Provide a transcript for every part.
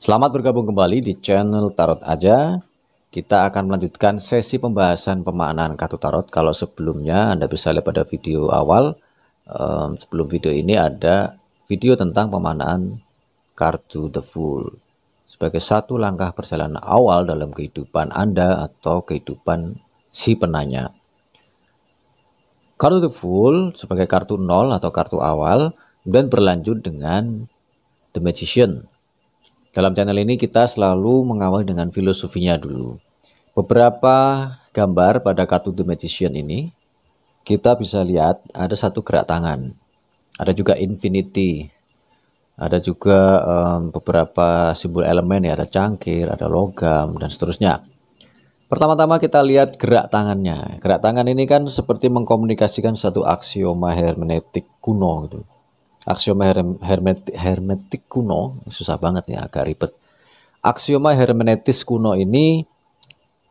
Selamat bergabung kembali di channel Tarot Aja. Kita akan melanjutkan sesi pembahasan pemaknaan kartu tarot. Kalau sebelumnya Anda bisa lihat pada video awal, sebelum video ini ada video tentang pemaknaan kartu The Fool sebagai satu langkah perjalanan awal dalam kehidupan Anda atau kehidupan si penanya. Kartu The Fool sebagai kartu 0 atau kartu awal, kemudian berlanjut dengan The Magician. Dalam channel ini kita selalu mengawali dengan filosofinya dulu. Beberapa gambar pada kartu The Magician ini, kita bisa lihat ada satu gerak tangan. Ada juga infinity. Ada juga beberapa simbol elemen ya, ada cangkir, ada logam, dan seterusnya. Pertama-tama kita lihat gerak tangannya. Gerak tangan ini kan seperti mengkomunikasikan satu aksioma hermeneutik kuno gitu. Aksioma hermetik kuno, susah banget ya, agak ribet. Aksioma hermeneutis kuno ini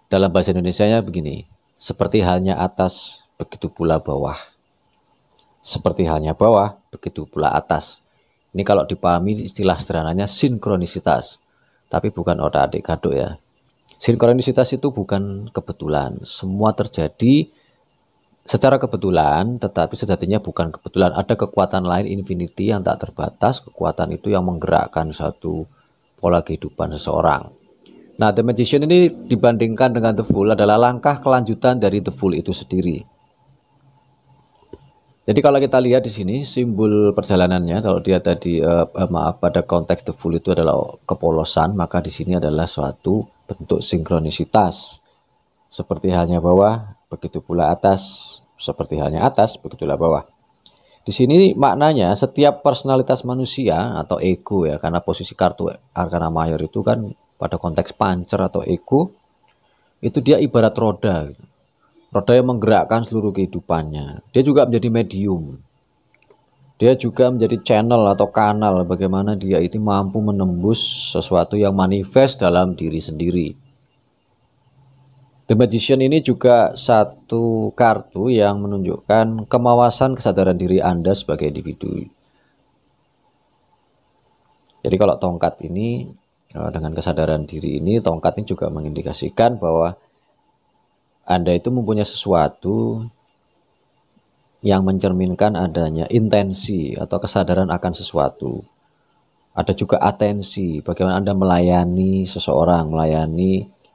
dalam bahasa Indonesianya begini, seperti halnya atas, begitu pula bawah. Seperti halnya bawah, begitu pula atas. Ini kalau dipahami istilah sederhananya sinkronisitas, tapi bukan otak-atik gaduk ya. Sinkronisitas itu bukan kebetulan, semua terjadi secara kebetulan, tetapi sejatinya bukan kebetulan. Ada kekuatan lain infinity yang tak terbatas. Kekuatan itu yang menggerakkan satu pola kehidupan seseorang. Nah, The Magician ini dibandingkan dengan The Fool adalah langkah kelanjutan dari The Fool itu sendiri. Jadi kalau kita lihat di sini simbol perjalanannya, kalau dia tadi pada konteks The Fool itu adalah kepolosan, maka di sini adalah suatu bentuk sinkronisitas. Seperti halnya bawah, begitu pula atas. Seperti halnya atas, begitulah bawah. Di sini maknanya setiap personalitas manusia atau ego ya, karena posisi kartu Arkana Mayor itu kan pada konteks pancer atau ego, itu dia ibarat roda. Roda yang menggerakkan seluruh kehidupannya. Dia juga menjadi medium. Dia juga menjadi channel atau kanal bagaimana dia itu mampu menembus sesuatu yang manifest dalam diri sendiri. The Magician ini juga satu kartu yang menunjukkan kemawasan kesadaran diri Anda sebagai individu. Jadi kalau tongkat ini, dengan kesadaran diri ini, tongkat ini juga mengindikasikan bahwa Anda itu mempunyai sesuatu yang mencerminkan adanya intensi atau kesadaran akan sesuatu. Ada juga atensi, bagaimana Anda melayani seseorang, melayani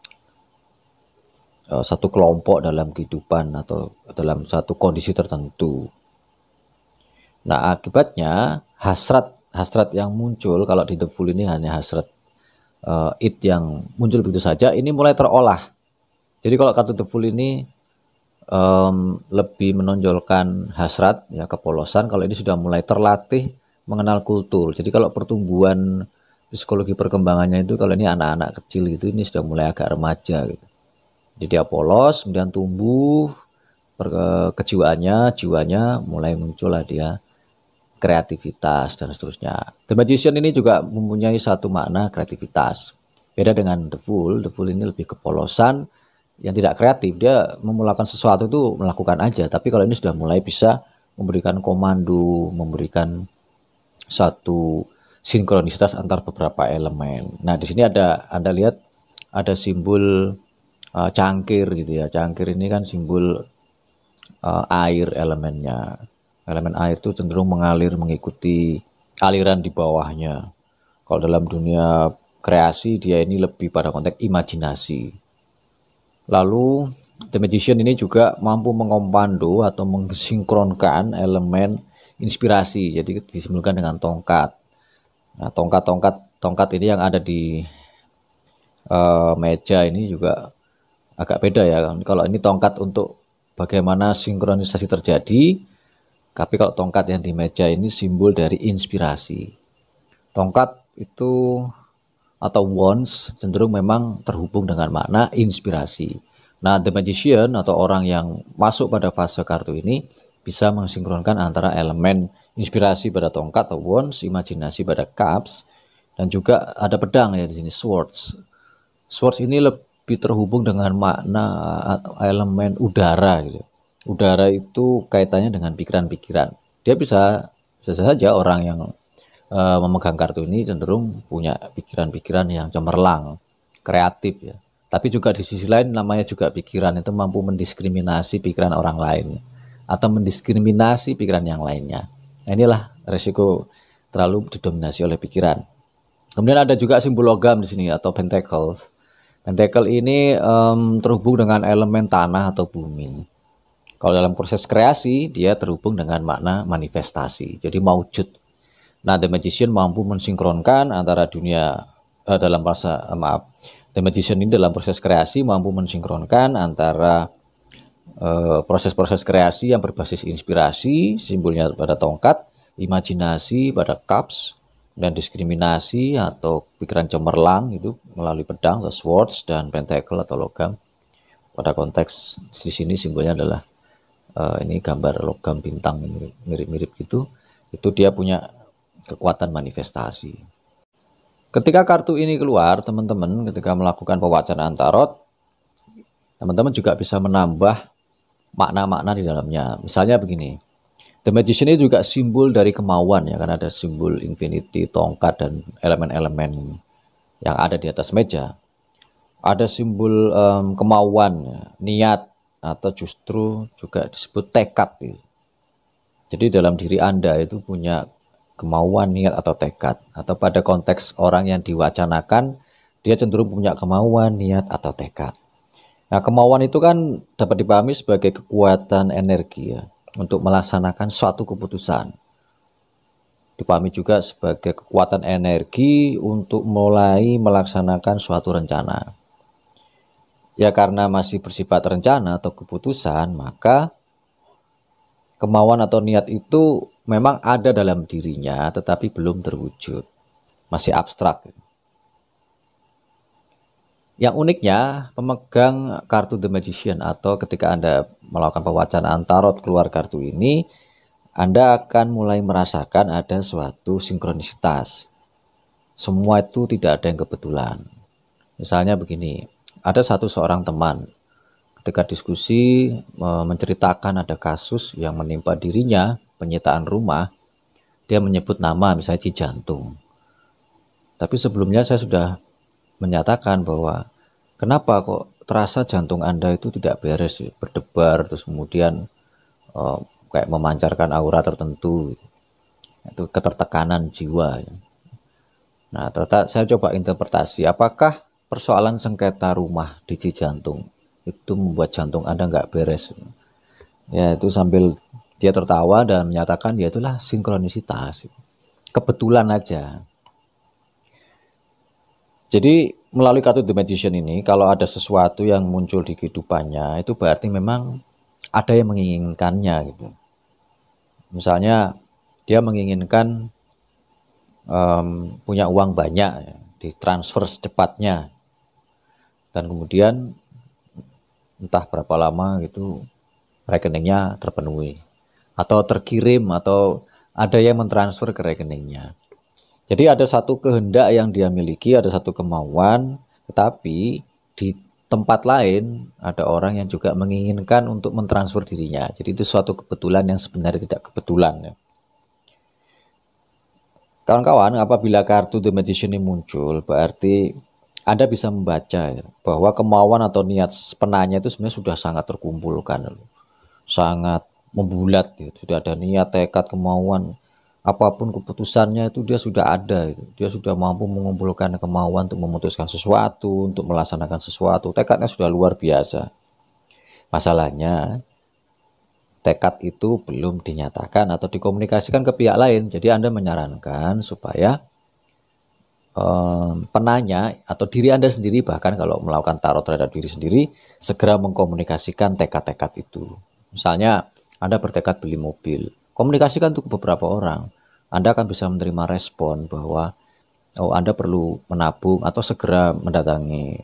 satu kelompok dalam kehidupan atau dalam satu kondisi tertentu. Nah, akibatnya hasrat yang muncul kalau di The Fool ini hanya hasrat id yang muncul begitu saja, ini mulai terolah. Jadi kalau kartu The Fool ini lebih menonjolkan hasrat ya, kepolosan. Kalau ini sudah mulai terlatih mengenal kultur. Jadi kalau pertumbuhan psikologi perkembangannya itu, kalau ini anak-anak kecil gitu, ini sudah mulai agak remaja gitu. Jadi dia polos, kemudian tumbuh jiwanya mulai muncullah dia kreativitas dan seterusnya. The Magician ini juga mempunyai satu makna kreativitas. Beda dengan The Fool ini lebih kepolosan yang tidak kreatif. Dia memulakan sesuatu itu melakukan aja, tapi kalau ini sudah mulai bisa memberikan komando, memberikan satu sinkronisitas antar beberapa elemen. Nah, di sini Anda lihat ada simbol cangkir gitu ya. Cangkir ini kan simbol air elemennya. Elemen air itu cenderung mengalir mengikuti aliran di bawahnya. Kalau dalam dunia kreasi dia ini lebih pada konteks imajinasi. Lalu The Magician ini juga mampu mengompando atau mensinkronkan elemen inspirasi. Jadi disimbolkan dengan tongkat. Nah, tongkat ini yang ada di meja ini juga agak beda ya. Kalau ini tongkat untuk bagaimana sinkronisasi terjadi, tapi kalau tongkat yang di meja ini simbol dari inspirasi. Tongkat itu atau wands cenderung memang terhubung dengan makna inspirasi. Nah, The Magician atau orang yang masuk pada fase kartu ini bisa mensinkronkan antara elemen inspirasi pada tongkat atau wands, imajinasi pada cups, dan juga ada pedang ya di sini, swords. Swords ini lebih terhubung dengan makna elemen udara gitu. Udara itu kaitannya dengan pikiran-pikiran. Dia bisa saja orang yang memegang kartu ini cenderung punya pikiran-pikiran yang cemerlang, kreatif ya. Tapi juga di sisi lain namanya juga pikiran itu mampu mendiskriminasi pikiran orang lain atau mendiskriminasi pikiran yang lainnya. Nah, inilah resiko terlalu didominasi oleh pikiran. Kemudian ada juga simbol logam di sini atau pentacles. Pentacle ini terhubung dengan elemen tanah atau bumi. Kalau dalam proses kreasi dia terhubung dengan makna manifestasi. Jadi maujud. Nah, The Magician mampu mensinkronkan antara dunia The Magician ini dalam proses kreasi mampu mensinkronkan antara proses-proses kreasi yang berbasis inspirasi, simbolnya pada tongkat, imajinasi pada cups, dan diskriminasi atau pikiran cemerlang itu melalui pedang, the swords, dan pentacle atau logam. Pada konteks di sini simbolnya adalah ini gambar logam bintang, ini mirip-mirip gitu. Itu dia punya kekuatan manifestasi. Ketika kartu ini keluar, teman-teman ketika melakukan pewacanaan tarot, teman-teman juga bisa menambah makna-makna di dalamnya. Misalnya begini, The Magician ini juga simbol dari kemauan ya, karena ada simbol infinity, tongkat, dan elemen-elemen yang ada di atas meja. Ada simbol kemauan, ya, niat, atau justru juga disebut tekad. Ya. Jadi dalam diri Anda itu punya kemauan, niat, atau tekad. Atau pada konteks orang yang diwacanakan, dia cenderung punya kemauan, niat, atau tekad. Nah, kemauan itu kan dapat dipahami sebagai kekuatan energi ya, untuk melaksanakan suatu keputusan. Dipahami juga sebagai kekuatan energi untuk mulai melaksanakan suatu rencana. Ya karena masih bersifat rencana atau keputusan, maka kemauan atau niat itu memang ada dalam dirinya tetapi belum terwujud. Masih abstrak. Yang uniknya, pemegang kartu The Magician atau ketika Anda melakukan pewacanaan tarot keluar kartu ini, Anda akan mulai merasakan ada suatu sinkronisitas. Semua itu tidak ada yang kebetulan. Misalnya begini, ada seorang teman ketika diskusi menceritakan ada kasus yang menimpa dirinya, penyitaan rumah, dia menyebut nama misalnya Ci Jantung. Tapi sebelumnya saya sudah menyatakan bahwa kenapa kok terasa jantung Anda itu tidak beres, berdebar, terus kemudian kayak memancarkan aura tertentu, itu ketertekanan jiwa. Nah, ternyata saya coba interpretasi, apakah persoalan sengketa rumah di Cijantung itu membuat jantung Anda nggak beres? Ya, itu sambil dia tertawa dan menyatakan ya itulah sinkronisitas, kebetulan aja. Jadi melalui kartu The Magician ini, kalau ada sesuatu yang muncul di kehidupannya, itu berarti memang ada yang menginginkannya gitu. Misalnya dia menginginkan punya uang banyak, ya, ditransfer secepatnya, dan kemudian entah berapa lama gitu rekeningnya terpenuhi, atau terkirim, atau ada yang mentransfer ke rekeningnya. Jadi ada satu kehendak yang dia miliki, ada satu kemauan, tetapi di tempat lain ada orang yang juga menginginkan untuk mentransfer dirinya. Jadi itu suatu kebetulan yang sebenarnya tidak kebetulan. Ya. Kawan-kawan, apabila kartu The Magician ini muncul, berarti Anda bisa membaca ya, bahwa kemauan atau niat penanya itu sebenarnya sudah sangat terkumpulkan, sangat membulat. Ya. Sudah ada niat, tekad, kemauan. Apapun keputusannya itu dia sudah ada, dia sudah mampu mengumpulkan kemauan untuk memutuskan sesuatu, untuk melaksanakan sesuatu, tekadnya sudah luar biasa. Masalahnya tekad itu belum dinyatakan atau dikomunikasikan ke pihak lain. Jadi Anda menyarankan supaya penanya atau diri Anda sendiri, bahkan kalau melakukan tarot terhadap diri sendiri, segera mengkomunikasikan tekad-tekad itu. Misalnya Anda bertekad beli mobil, komunikasikan untuk beberapa orang. Anda akan bisa menerima respon bahwa Anda perlu menabung atau segera mendatangi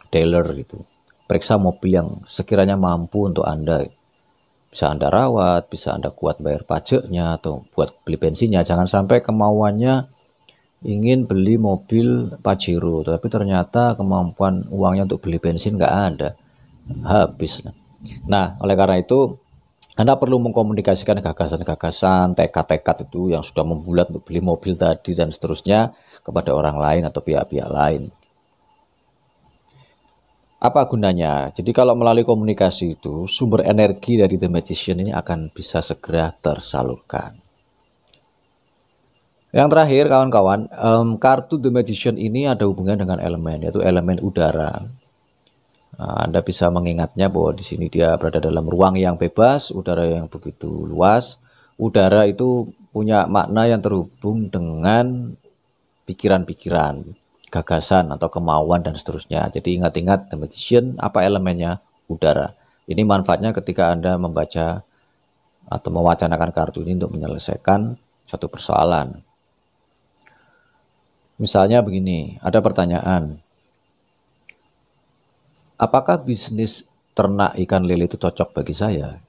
dealer gitu. Periksa mobil yang sekiranya mampu untuk Anda. Bisa Anda rawat, bisa Anda kuat bayar pajaknya atau buat beli bensinnya. Jangan sampai kemauannya ingin beli mobil Pajero, tapi ternyata kemampuan uangnya untuk beli bensin nggak ada. Habis. Nah, oleh karena itu Anda perlu mengkomunikasikan gagasan-gagasan, tekad-tekad itu yang sudah membulat untuk beli mobil tadi dan seterusnya kepada orang lain atau pihak-pihak lain. Apa gunanya? Jadi kalau melalui komunikasi itu, sumber energi dari The Magician ini akan bisa segera tersalurkan. Yang terakhir kawan-kawan, kartu The Magician ini ada hubungannya dengan elemen, yaitu elemen udara. Nah, Anda bisa mengingatnya bahwa di sini dia berada dalam ruang yang bebas, udara yang begitu luas. Udara itu punya makna yang terhubung dengan pikiran-pikiran, gagasan atau kemauan dan seterusnya. Jadi ingat-ingat The Magician, apa elemennya? Udara. Ini manfaatnya ketika Anda membaca atau mewacanakan kartu ini untuk menyelesaikan suatu persoalan. Misalnya begini, ada pertanyaan. Apakah bisnis ternak ikan lele itu cocok bagi saya?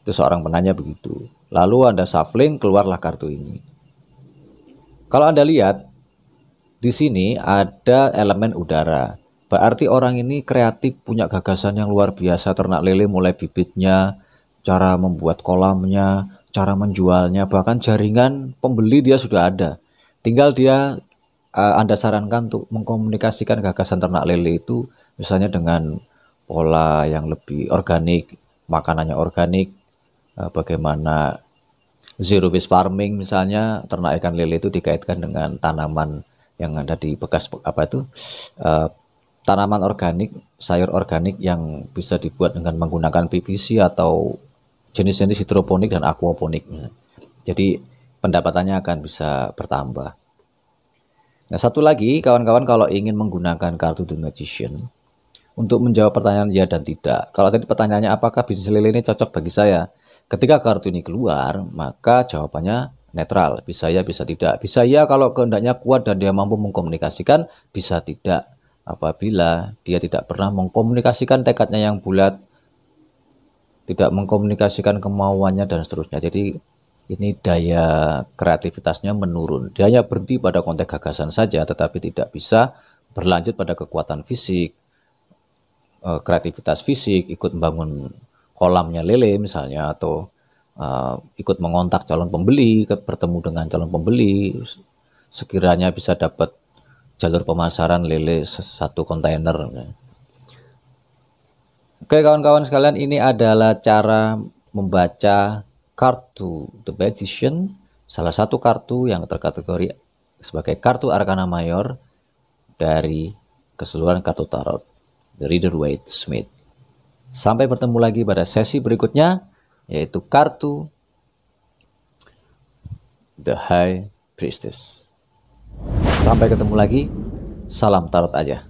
Itu seorang penanya begitu. Lalu Anda shuffling, keluarlah kartu ini. Kalau Anda lihat, di sini ada elemen udara. Berarti orang ini kreatif, punya gagasan yang luar biasa. Ternak lele mulai bibitnya, cara membuat kolamnya, cara menjualnya, bahkan jaringan pembeli dia sudah ada. Tinggal dia Anda sarankan untuk mengkomunikasikan gagasan ternak lele itu misalnya dengan pola yang lebih organik, makanannya organik, bagaimana zero waste farming misalnya, ternak ikan lele itu dikaitkan dengan tanaman yang ada di bekas tanaman organik, sayur organik yang bisa dibuat dengan menggunakan PVC atau jenis-jenis hidroponik dan aquaponik. Jadi pendapatannya akan bisa bertambah. Nah, satu lagi kawan-kawan, kalau ingin menggunakan kartu The Magician untuk menjawab pertanyaan ya dan tidak. Kalau tadi pertanyaannya apakah bisnis lele ini cocok bagi saya? Ketika kartu ini keluar, maka jawabannya netral. Bisa ya, bisa tidak. Bisa ya kalau kehendaknya kuat dan dia mampu mengkomunikasikan, bisa tidak apabila dia tidak pernah mengkomunikasikan tekadnya yang bulat, tidak mengkomunikasikan kemauannya dan seterusnya. Jadi ini daya kreativitasnya menurun. Dia hanya berhenti pada konteks gagasan saja, tetapi tidak bisa berlanjut pada kekuatan fisik, kreativitas fisik, ikut membangun kolamnya lele misalnya, atau ikut mengontak calon pembeli, bertemu dengan calon pembeli, sekiranya bisa dapat jalur pemasaran lele satu kontainer. Oke kawan-kawan sekalian, ini adalah cara membaca kartu The Magician, salah satu kartu yang terkategori sebagai kartu Arkana Mayor dari keseluruhan kartu tarot The Rider-Waite Smith. Sampai bertemu lagi pada sesi berikutnya, yaitu kartu The High Priestess. Sampai ketemu lagi, salam tarot aja.